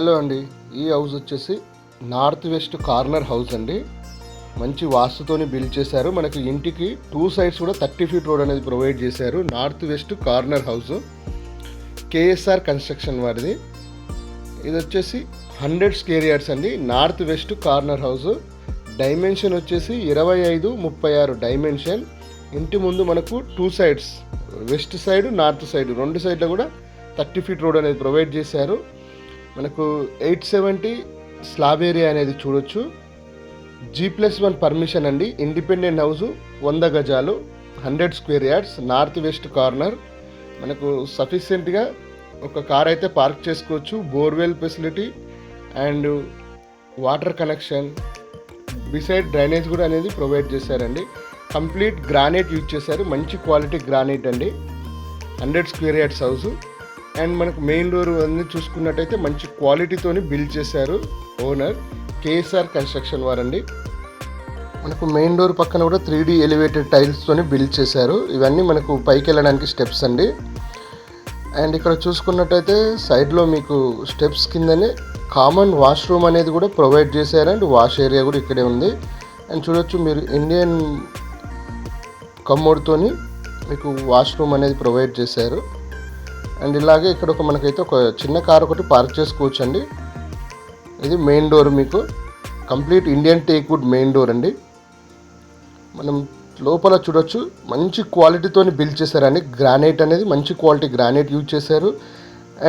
Hello అండి, ఈ house వచ్చేసి నార్త్ వెస్ట్ కార్నర్ హౌస్ అండి. మంచి వాస్తుతోని బిల్డ్ చేశారు. మనకి ఇంటికి 2 సైడ్స్ కూడా 30 ఫీట్ రోడ్ అనేది ప్రొవైడ్ చేశారు. North west corner house KSR construction వారిది. ఇది వచ్చేసి 100 స్క్వేర్ యార్డ్స్ అండి. North west corner house dimension వచ్చేసి 25-36 డైమెన్షన్. ఇంటి ముందు మనకు 2 sides, west side north side 2 సైడ్లో కూడా 30 ఫీట్ రోడ్ అనేది ప్రొవైడ్ చేశారు. మనకు 870 స్లాబ్ ఏరియా అనేది చూడొచ్చు. G+1 పర్మిషన్ అండి. ఇండిపెండెంట్ హౌస్, 100 గజాలు, 100 square yards, north west corner. మనకు సఫిషియెంట్గా ఒక కార్ అయితే పార్క్ చేసుకోవచ్చు. Borewell facility and water connection, beside drainage కూడా అనేది ప్రొవైడ్ చేశారండి. కంప్లీట్ గ్రానైట్ యూజ్ చేశారు. మంచి క్వాలిటీ గ్రానైట్ అండి. 100 స్క్వేర్ యార్డ్స్ హౌస్. అండ్ మనకు మెయిన్ డోర్ అన్నీ చూసుకున్నట్టయితే మంచి క్వాలిటీతోని బిల్డ్ చేశారు ఓనర్ కేఎస్ఆర్ కన్స్ట్రక్షన్ వారండి. మనకు మెయిన్ డోర్ పక్కన కూడా 3D ఎలివేటెడ్ టైల్స్తోని బిల్డ్ చేశారు. ఇవన్నీ మనకు పైకి వెళ్ళడానికి స్టెప్స్ అండి. అండ్ ఇక్కడ చూసుకున్నట్టయితే సైడ్లో మీకు స్టెప్స్ కిందనే కామన్ వాష్రూమ్ అనేది కూడా ప్రొవైడ్ చేశారు. అండ్ వాష్ ఏరియా కూడా ఇక్కడే ఉంది. అండ్ చూడొచ్చు మీరు ఇండియన్ కమోడ్తోని మీకు వాష్రూమ్ అనేది ప్రొవైడ్ చేశారు. అండ్ ఇలాగే ఇక్కడ మనకైతే ఒక చిన్న కార్ ఒకటి పార్క్ చేసుకోవచ్చు అండి. ఇది మెయిన్ డోర్, మీకు complete Indian teakwood main door అండి. మనం లోపల చూడొచ్చు మంచి క్వాలిటీతోని బిల్డ్ చేశారండి. గ్రానైట్ అనేది మంచి క్వాలిటీ గ్రానైట్ యూజ్ చేశారు.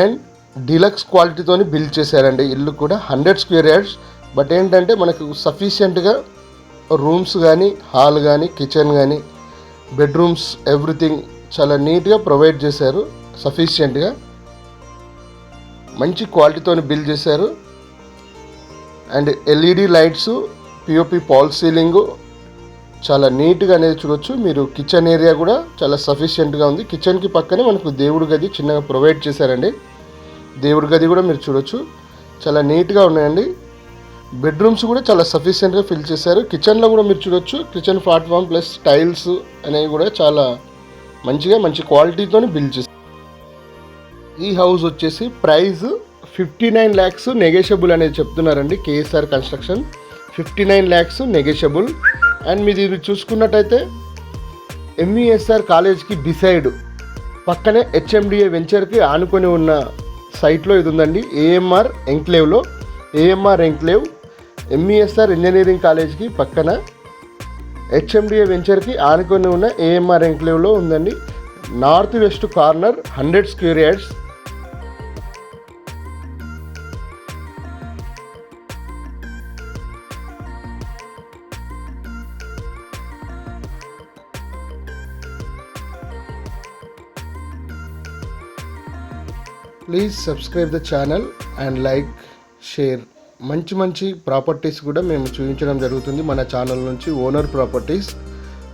అండ్ డీలక్స్ క్వాలిటీతోని బిల్డ్ చేశారండి. ఇల్లు కూడా 100 స్క్వేర్ యార్డ్స్. బట్ ఏంటంటే మనకు సఫిషియెంట్గా రూమ్స్ కానీ, హాల్ కానీ, కిచెన్ కానీ, బెడ్రూమ్స్, ఎవ్రీథింగ్ చాలా నీట్గా ప్రొవైడ్ చేశారు. సఫిషియెంట్గా మంచి క్వాలిటీతోని బిల్డ్ చేశారు. And LED lights, POP fall ceiling చాలా నీట్గా అనేది చూడొచ్చు. మీరు కిచెన్ ఏరియా కూడా చాలా సఫిషియెంట్గా ఉంది. కిచెన్కి పక్కనే మనకు దేవుడి గది చిన్నగా ప్రొవైడ్ చేశారండి. దేవుడి గది కూడా మీరు చూడొచ్చు, చాలా నీట్గా ఉన్నాయండి. బెడ్రూమ్స్ కూడా చాలా సఫిషియెంట్గా ఫిల్ చేశారు. కిచెన్లో కూడా మీరు చూడొచ్చు కిచెన్ ప్లాట్ఫామ్ ప్లస్ టైల్స్ అనేవి కూడా చాలా మంచి క్వాలిటీతోని బిల్డ్ చేశారు. ఈ హౌస్ వచ్చేసి ప్రైస్ 59 lakhs నెగోషియబుల్ అనేది చెప్తున్నారండి. KSR construction 59 lakhs negotiable. And మీరు ఇది చూసుకున్నట్టయితే MESR కాలేజ్కి బిసైడ్ పక్కనే HMDA వెంచర్కి ఆనుకొని ఉన్న సైట్లో ఇది ఉందండి. AMR ఎంక్లేవ్లో, AMR enclave MESR engineering కాలేజ్కి పక్కన HMDA వెంచర్కి ఆనుకొని ఉన్న AMR ఎంక్లేవ్లో ఉందండి. North west corner, 100 square yards. Please subscribe the channel and like, share. మంచి ప్రాపర్టీస్ కూడా మేము చూపించడం జరుగుతుంది మన ఛానల్ నుంచి, ఓనర్ ప్రాపర్టీస్.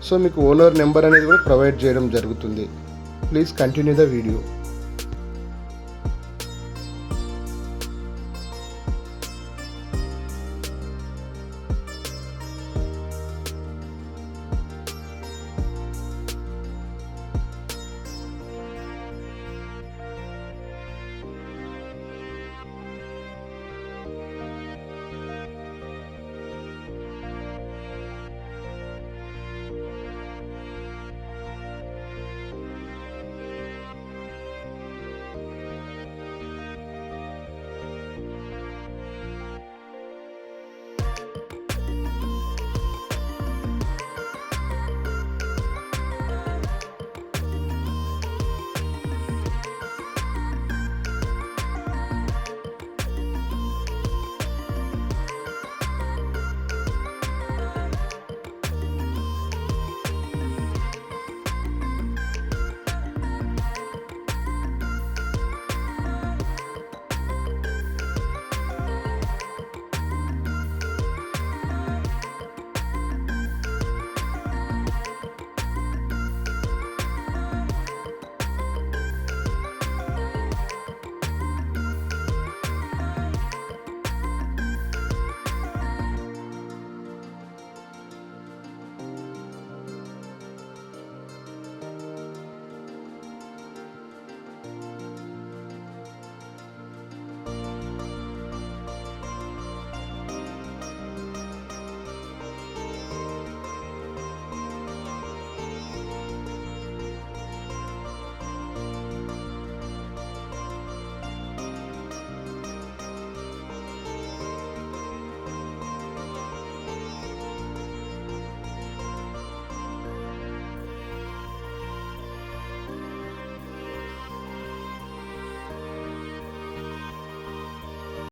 సో మీకు ఓనర్ నెంబర్ అనేది కూడా ప్రొవైడ్ చేయడం జరుగుతుంది. Please continue the video.